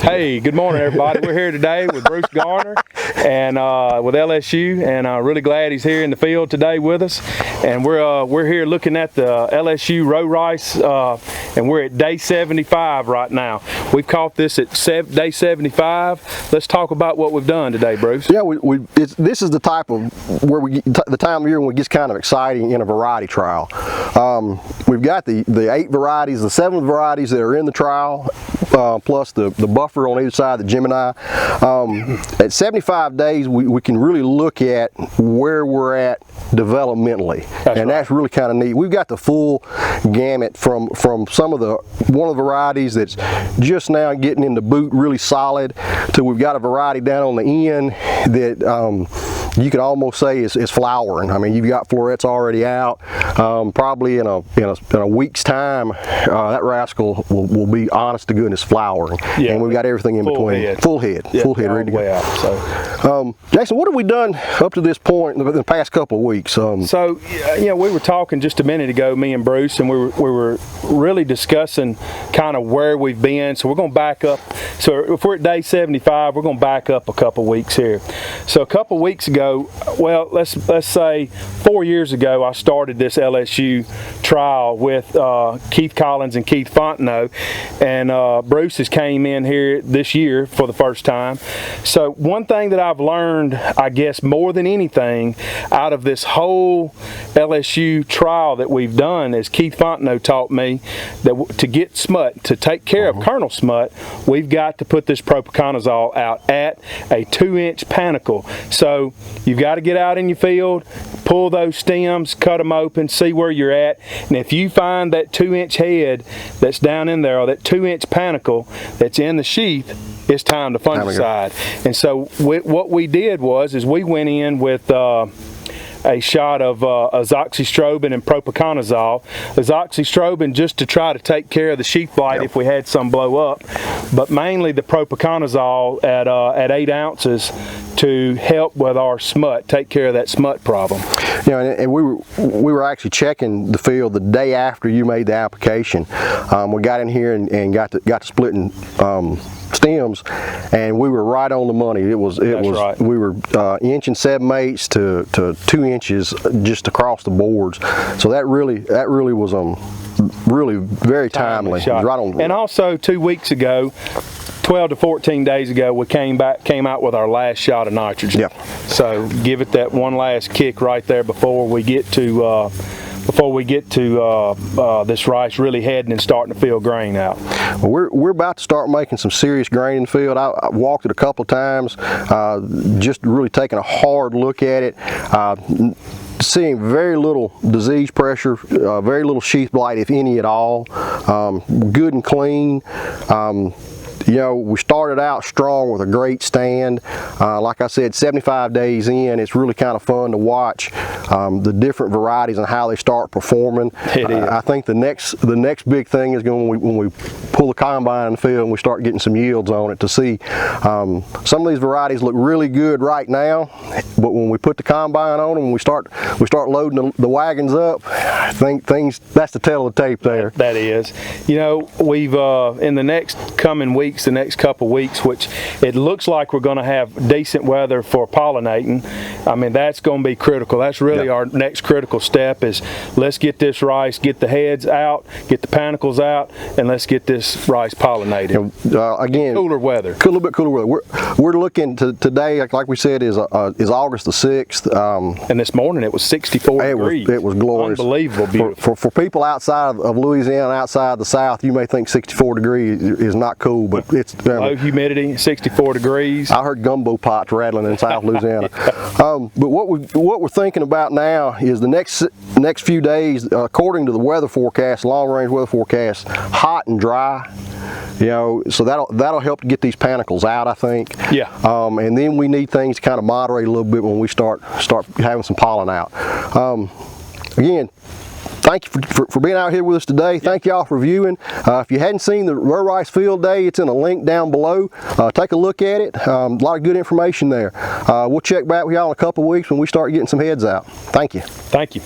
Hey, good morning, everybody. We're here today with Bruce Garner and with LSU, and really glad he's here in the field today with us. And we're here looking at the LSU row rice, and we're at day 75 right now. We've caught this at day 75. Let's talk about what we've done today, Bruce. Yeah, this is the type of where the time of year when it gets kind of exciting in a variety trial. We've got the 8 varieties, the 7 varieties that are in the trial, plus the buffer on either side of the Gemini. At 75 days, we can really look at where we're at developmentally, that's really kind of neat. We've got the full gamut from some of one of the varieties that's just now getting in the boot really solid, to we've got a variety down on the end that you could almost say is flowering. I mean, you've got florets already out. Probably in a week's time, that rascal will be honest to goodness flowering. Yeah, and we've got everything in between. Full head, ready to go. Out, so. Jason, what have we done up to this point in the past couple of weeks? So, you know, we were talking just a minute ago, me and Bruce, and we were really discussing kind of where we've been. So we're going to back up. So if we're at day 75, we're going to back up a couple weeks here. So a couple weeks ago, well, let's say 4 years ago, I started this LSU trial with Keith Collins and Keith Fontenot, and Bruce has came in here this year for the first time. So one thing that I've learned, I guess more than anything, out of this whole LSU trial that we've done, is Keith Fontenot taught me that to get smut, to take care of kernel smut, we've got to put this propiconazole out at a 2-inch panicle. So you've got to get out in your field, pull those stems, cut them open, see where you're at, and if you find that 2-inch head that's down in there, or that 2-inch panicle that's in the sheath, it's time to fungicide. And so what we did is we went in with a shot of azoxystrobin and propiconazole. Azoxystrobin just to try to take care of the sheath blight if we had some blow up, but mainly the propiconazole at 8 ounces to help with our smut, take care of that smut problem. You know, and we were actually checking the field the day after you made the application. We got in here and got to splitting stems, and we were right on the money. It was right. We were 1 7/8 to 2 inches just across the boards. So that really was really very timely. Right on. And also 2 weeks ago, 12 to 14 days ago, we came out with our last shot of nitrogen. Yeah. So give it that one last kick right there before we get to this rice really heading and starting to feel grain out. Well, we're about to start making some serious grain in the field. I walked it a couple of times, just really taking a hard look at it. Seeing very little disease pressure, very little sheath blight, if any at all. Good and clean. You know, we started out strong with a great stand. Like I said, 75 days in, it's really kind of fun to watch the different varieties and how they start performing. It is. I think the next big thing is when we pull the combine in the field and we start getting some yields on it, to see some of these varieties look really good right now, but when we put the combine on them, when we start loading the wagons up, I think that's the tale of the tape there. That is. You know, we've in the next coming weeks, the next couple weeks, which it looks like we're going to have decent weather for pollinating. I mean, that's going to be critical. That's really our next critical step, is let's get this rice, get the heads out, get the panicles out, and let's get this rice pollinated. Again, cooler weather. A little bit cooler weather. We're looking to today, like we said, is August the 6th. And this morning it was 64 degrees. It was glorious. Unbelievable beautiful. For people outside of Louisiana, outside the South, you may think 64 degrees is not cool, but it's low humidity, 64 degrees. I heard gumbo pots rattling in South Louisiana. But what we're thinking about now is the next few days, according to the weather forecast, long range weather forecast, hot and dry. You know, so that'll help to get these panicles out, I think. Yeah. And then we need things to kind of moderate a little bit when we start having some pollen out. Again, thank you for being out here with us today. Thank y'all for viewing. If you hadn't seen the row rice field day, it's in a link down below. Take a look at it. A lot of good information there. We'll check back with y'all in a couple of weeks when we start getting some heads out. Thank you. Thank you.